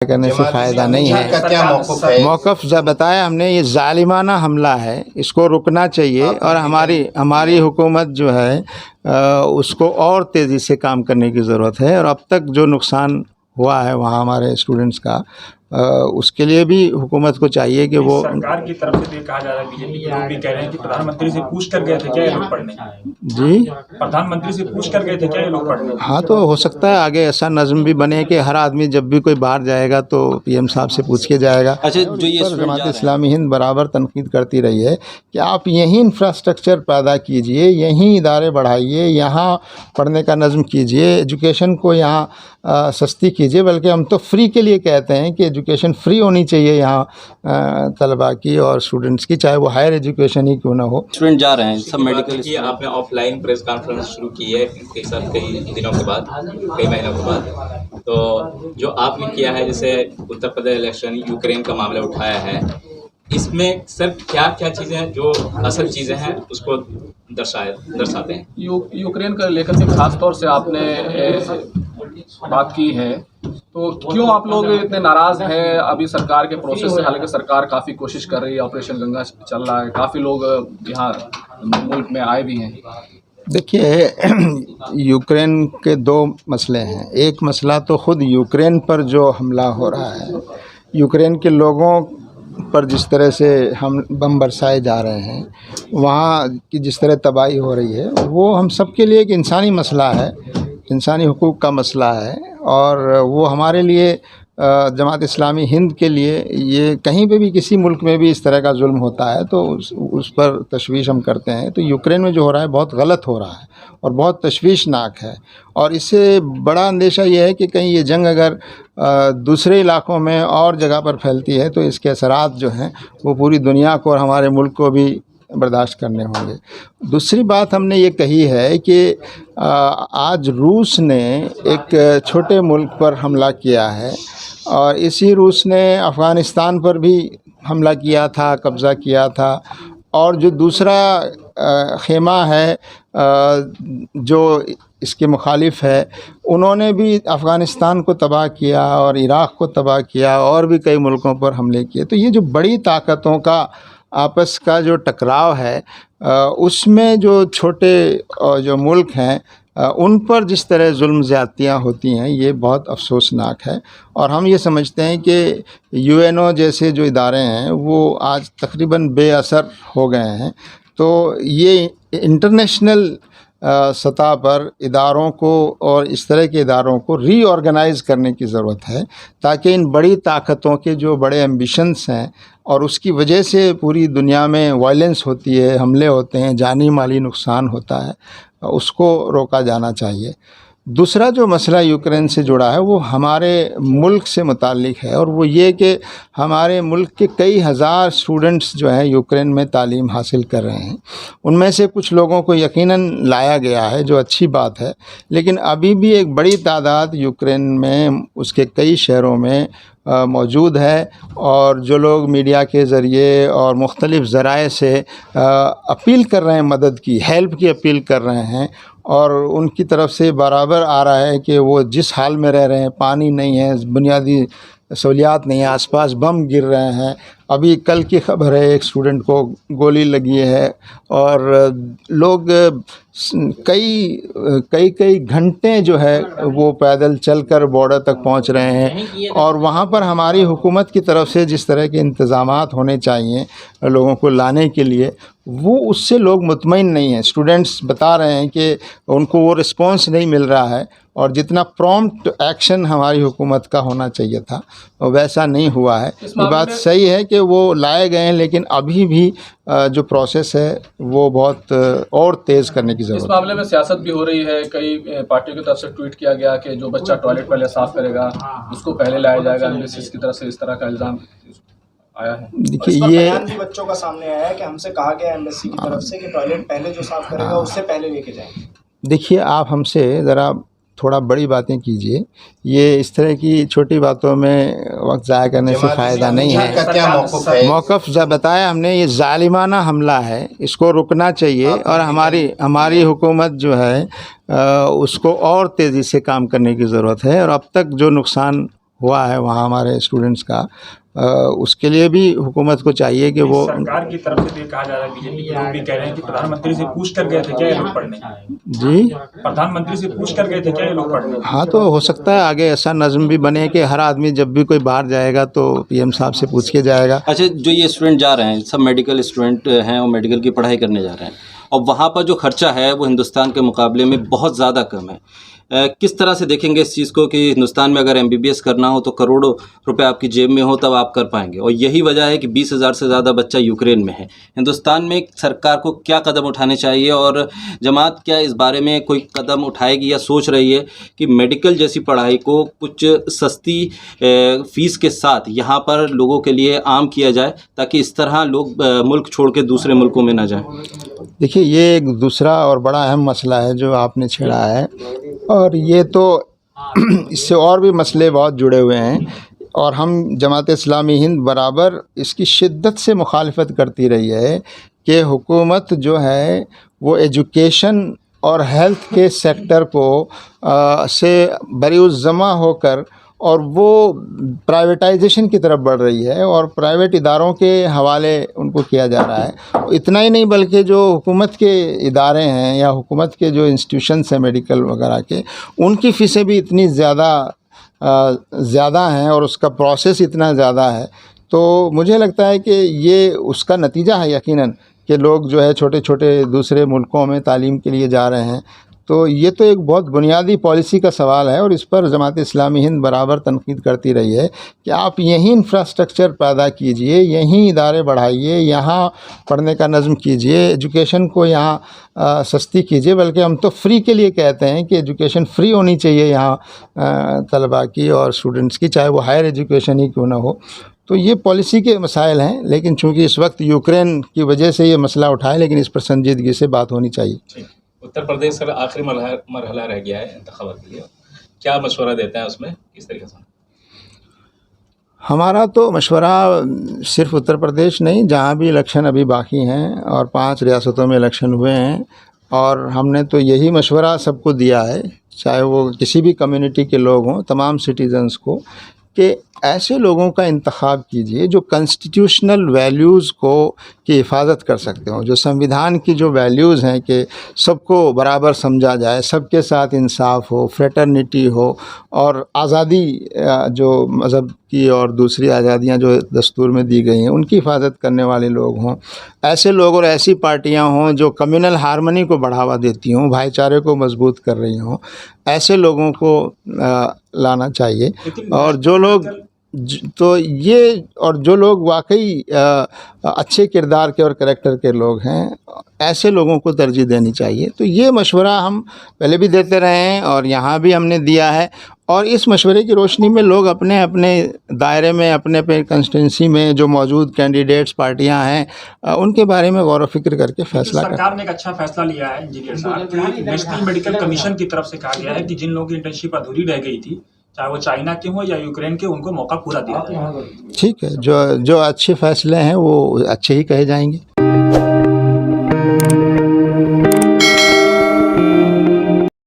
करने से फ़ायदा नहीं है। क्या मौक़िफ़ है? मौक़िफ़ जब बताया हमने, ये ज़ालिमाना हमला है, इसको रुकना चाहिए और हमारी हुकूमत जो है उसको और तेज़ी से काम करने की ज़रूरत है। और अब तक जो नुकसान हुआ है वहाँ हमारे स्टूडेंट्स का, उसके लिए भी हुकूमत को चाहिए कि वो सरकार की तरफ से भी कहा जा रहा है, बीजेपी के लोग भी कह रहे हैं कि प्रधानमंत्री से पूछ कर गए थे क्या ये लोग पढ़ने? जी, प्रधानमंत्री से पूछ कर गए थे क्या ये लोग पढ़ने? हाँ, तो हो सकता है आगे ऐसा नज़्म भी बने कि हर आदमी जब भी कोई बाहर जाएगा तो पीएम साहब से पूछ के जाएगा। अच्छा, जो ये पर जमात इस्लामी हिंद बराबर तनकीद करती रही है कि आप यहीं इंफ्रास्ट्रक्चर पैदा कीजिए, यहीं इदारे बढ़ाइए, यहाँ पढ़ने का नज़्म कीजिए, एजुकेशन को यहाँ सस्ती कीजिए। बल्कि हम तो फ्री के लिए कहते हैं कि एजुकेशन फ्री होनी चाहिए यहाँ तलबा की और स्टूडेंट्स की, चाहे वो हायर एजुकेशन ही क्यों ना हो। स्टूडेंट जा रहे हैं सब मेडिकल। कि आपने ऑफलाइन प्रेस कॉन्फ्रेंस शुरू की है कई दिनों के बाद, कई महीनों के बाद, तो जो आपने किया है, जैसे उत्तर प्रदेश इलेक्शन, यूक्रेन का मामला उठाया है, इसमें सर क्या क्या चीज़ें हैं जो असल चीज़ें हैं उसको दर्शाते हैं? यूक्रेन का लेकर के खास तौर से आपने बात की है, तो क्यों आप लोग इतने नाराज़ हैं अभी सरकार के प्रोसेस से? हालांकि सरकार काफ़ी कोशिश कर रही है, ऑपरेशन गंगा चल रहा है, काफ़ी लोग यहाँ मुल्क में आए भी हैं। देखिए, यूक्रेन के दो मसले हैं। एक मसला तो ख़ुद यूक्रेन पर जो हमला हो रहा है, यूक्रेन के लोगों पर जिस तरह से हम बम बरसाए जा रहे हैं, वहाँ की जिस तरह तबाही हो रही है, वो हम सब के लिए एक इंसानी मसला है, इंसानी हुकूक का मसला है। और वो हमारे लिए जमात इस्लामी हिंद के लिए, ये कहीं पे भी किसी मुल्क में भी इस तरह का जुल्म होता है तो उस पर तशवीश हम करते हैं। तो यूक्रेन में जो हो रहा है बहुत गलत हो रहा है और बहुत तशवीशनाक है। और इससे बड़ा अंदेशा ये है कि कहीं ये जंग अगर दूसरे इलाक़ों में और जगह पर फैलती है तो इसके असरात जो हैं वो पूरी दुनिया को और हमारे मुल्क को भी बर्दाश्त करने होंगे। दूसरी बात हमने ये कही है कि आज रूस ने एक छोटे मुल्क पर हमला किया है और इसी रूस ने अफ़गानिस्तान पर भी हमला किया था, कब्ज़ा किया था। और जो दूसरा खेमा है जो इसके मुखालिफ है, उन्होंने भी अफ़गानिस्तान को तबाह किया और इराक़ को तबाह किया और भी कई मुल्कों पर हमले किए। तो ये जो बड़ी ताकतों का आपस का जो टकराव है, उसमें जो छोटे जो मुल्क हैं उन पर जिस तरह जुल्म ज़्यादतियाँ होती हैं, ये बहुत अफसोसनाक है। और हम ये समझते हैं कि यूएनओ जैसे जो इदारे हैं वो आज तकरीबन बेअसर हो गए हैं। तो ये इंटरनेशनल सतह पर इदारों को और इस तरह के इदारों को रीऑर्गेनाइज़ करने की ज़रूरत है, ताकि इन बड़ी ताकतों के जो बड़े एम्बिशंस हैं और उसकी वजह से पूरी दुनिया में वायलेंस होती है, हमले होते हैं, जानी माली नुकसान होता है, उसको रोका जाना चाहिए। दूसरा जो मसला यूक्रेन से जुड़ा है वो हमारे मुल्क से मुताल्लिक है और वो ये कि हमारे मुल्क के कई हज़ार स्टूडेंट्स जो हैं यूक्रेन में तालीम हासिल कर रहे हैं। उनमें से कुछ लोगों को यकीनन लाया गया है, जो अच्छी बात है, लेकिन अभी भी एक बड़ी तादाद यूक्रेन में उसके कई शहरों में मौजूद है। और जो लोग मीडिया के ज़रिए और मुख्तलिफ़ ज़राए से अपील कर रहे हैं, मदद की, हेल्प की अपील कर रहे हैं, और उनकी तरफ से बराबर आ रहा है कि वो जिस हाल में रह रहे हैं, पानी नहीं है, बुनियादी सहूलियात नहीं है, आसपास बम गिर रहे हैं। अभी कल की खबर है, एक स्टूडेंट को गोली लगी है और लोग कई घंटे जो है वो पैदल चलकर बॉर्डर तक पहुंच रहे हैं। और वहां पर हमारी हुकूमत की तरफ से जिस तरह के इंतज़ामात होने चाहिए लोगों को लाने के लिए, वो उससे लोग मुतमईन नहीं हैं। स्टूडेंट्स बता रहे हैं कि उनको वो रिस्पॉन्स नहीं मिल रहा है और जितना प्रॉम्प्ट एक्शन हमारी हुकूमत का होना चाहिए था वैसा नहीं हुआ है। ये बात सही है कि वो लाए गए हैं, लेकिन अभी भी जो प्रोसेस है वो बहुत और तेज़ करने की ज़रूरत है। इस मामले में सियासत भी हो रही है, कई पार्टियों की तरफ से ट्वीट किया गया कि जो बच्चा टॉयलेट पहले साफ़ करेगा उसको पहले लाया जाएगा। एम्बेसी की तरफ से इस तरह का इल्ज़ाम आया है। देखिए, ये भी बच्चों का सामने आया है कि हमसे कहा गया एम्बेसी की तरफ से कि टॉयलेट पहले जो साफ़ करेगा उससे पहले लेके जाएंगे। देखिए, आप हमसे ज़रा थोड़ा बड़ी बातें कीजिए, ये इस तरह की छोटी बातों में वक्त ज़ाया करने से फ़ायदा नहीं है। क्या मौक़िफ़ है? मौक़िफ़ जब बताया हमने, ये ज़ालिमाना हमला है, इसको रुकना चाहिए और हमारी हुकूमत जो है उसको और तेज़ी से काम करने की ज़रूरत है। और अब तक जो नुकसान हुआ है वहाँ हमारे स्टूडेंट्स का, उसके लिए भी हुकूमत को चाहिए कि वो सरकार की तरफ से तो ये कहा जा रहा है, बीजेपी के लोग भी कह रहे हैं कि प्रधानमंत्री से पूछ कर गए थे क्या ये लोग पढ़ने? जी प्रधानमंत्री से पूछ कर गए थे क्या ये लोग पढ़ने? हाँ, तो हो सकता है आगे ऐसा नज़्म भी बने कि हर आदमी जब भी कोई बाहर जाएगा तो पीएम साहब से पूछ के जाएगा। अच्छा, जो ये स्टूडेंट जा रहे हैं सब मेडिकल स्टूडेंट हैं और मेडिकल की पढ़ाई करने जा रहे हैं, और वहाँ पर जो खर्चा है वो हिंदुस्तान के मुकाबले में बहुत ज़्यादा कम है। किस तरह से देखेंगे इस चीज़ को कि हिंदुस्तान में अगर MBBS करना हो तो करोड़ों रुपए आपकी जेब में हो तब आप कर पाएंगे, और यही वजह है कि 20,000 से ज़्यादा बच्चा यूक्रेन में है। हिंदुस्तान में सरकार को क्या कदम उठाने चाहिए, और जमात क्या इस बारे में कोई कदम उठाएगी या सोच रही है कि मेडिकल जैसी पढ़ाई को कुछ सस्ती फ़ीस के साथ यहाँ पर लोगों के लिए आम किया जाए, ताकि इस तरह लोग मुल्क छोड़ के दूसरे मुल्कों में ना जाएं? देखिए, ये एक दूसरा और बड़ा अहम मसला है जो आपने छेड़ा है, और ये तो इससे और भी मसले बहुत जुड़े हुए हैं, और हम जमात इस्लामी हिंद बराबर इसकी शिद्दत से मुखालफत करती रही है कि हुकूमत जो है वो एजुकेशन और हेल्थ के सेक्टर को से बरीउज़्ज़मा होकर और वो प्राइवेटाइजेशन की तरफ बढ़ रही है और प्राइवेट इदारों के हवाले उनको किया जा रहा है। इतना ही नहीं बल्कि जो हुकूमत के इदारे हैं या हुकूमत के जो इंस्टीट्यूशंस हैं मेडिकल वगैरह के, उनकी फ़ीसें भी इतनी ज़्यादा हैं और उसका प्रोसेस इतना ज़्यादा है। तो मुझे लगता है कि ये उसका नतीजा है यकीनन कि लोग जो है छोटे छोटे दूसरे मुल्कों में तालीम के लिए जा रहे हैं। तो ये तो एक बहुत बुनियादी पॉलिसी का सवाल है, और इस पर जमात इस्लामी हिंद बराबर तनकीद करती रही है कि आप यहीं इंफ्रास्ट्रक्चर पैदा कीजिए, यहीं इदारे बढ़ाइए, यहाँ पढ़ने का नज़्म कीजिए, एजुकेशन को यहाँ सस्ती कीजिए। बल्कि हम तो फ्री के लिए कहते हैं कि एजुकेशन फ्री होनी चाहिए यहाँ तलबा की और स्टूडेंट्स की, चाहे वो हायर एजुकेशन ही क्यों ना हो। तो ये पॉलिसी के मसाइल हैं, लेकिन चूँकि इस वक्त यूक्रेन की वजह से ये मसला उठा है, लेकिन इस पर संजीदगी से बात होनी चाहिए। उत्तर प्रदेश सर आखिरी मरहला रह गया है इंतखाबात के लिए, क्या मशवरा देते हैं उसमें, किस तरीके से? हमारा तो मशवरा सिर्फ उत्तर प्रदेश नहीं, जहाँ भी इलेक्शन अभी बाकी हैं और 5 रियासतों में इलेक्शन हुए हैं, और हमने तो यही मशवरा सबको दिया है, चाहे वो किसी भी कम्युनिटी के लोग हों, तमाम सिटीज़न्स को, कि ऐसे लोगों का इंतखाब कीजिए जो कॉन्स्टिट्यूशनल वैल्यूज़ को की हिफाजत कर सकते हों, जो संविधान की जो वैल्यूज़ हैं कि सबको बराबर समझा जाए, सबके साथ इंसाफ हो, फ्रेटर्निटी हो, और आज़ादी जो मज़हब की और दूसरी आज़ादियाँ जो दस्तूर में दी गई हैं उनकी हिफाजत करने वाले लोग हों। ऐसे लोग और ऐसी पार्टियां हों जो कम्युनल हार्मनी को बढ़ावा देती हों, भाईचारे को मजबूत कर रही हों, ऐसे लोगों को लाना चाहिए। और जो लोग जो लोग वाकई अच्छे किरदार के और करैक्टर के लोग हैं, ऐसे लोगों को तरजीह देनी चाहिए। तो ये मशवरा हम पहले भी देते रहे हैं और यहाँ भी हमने दिया है, और इस मशवरे की रोशनी में लोग अपने अपने दायरे में, अपने अपने कंस्टिट्यूंसी में जो मौजूद कैंडिडेट्स पार्टियां हैं उनके बारे में गौर व फिक्र करके फैसला करें। सरकार ने एक अच्छा फैसला लिया है इंजीनियर साहब कि नेशनल मेडिकल कमीशन की तरफ से कहा गया है कि जिन लोगों की इंटर्नशिप अधूरी रह गई थी, चाहे वो चाइना के हों या यूक्रेन के, उनको मौका पूरा दिया जाए। ठीक है, जो अच्छे फैसले हैं वो अच्छे ही कहे जाएंगे।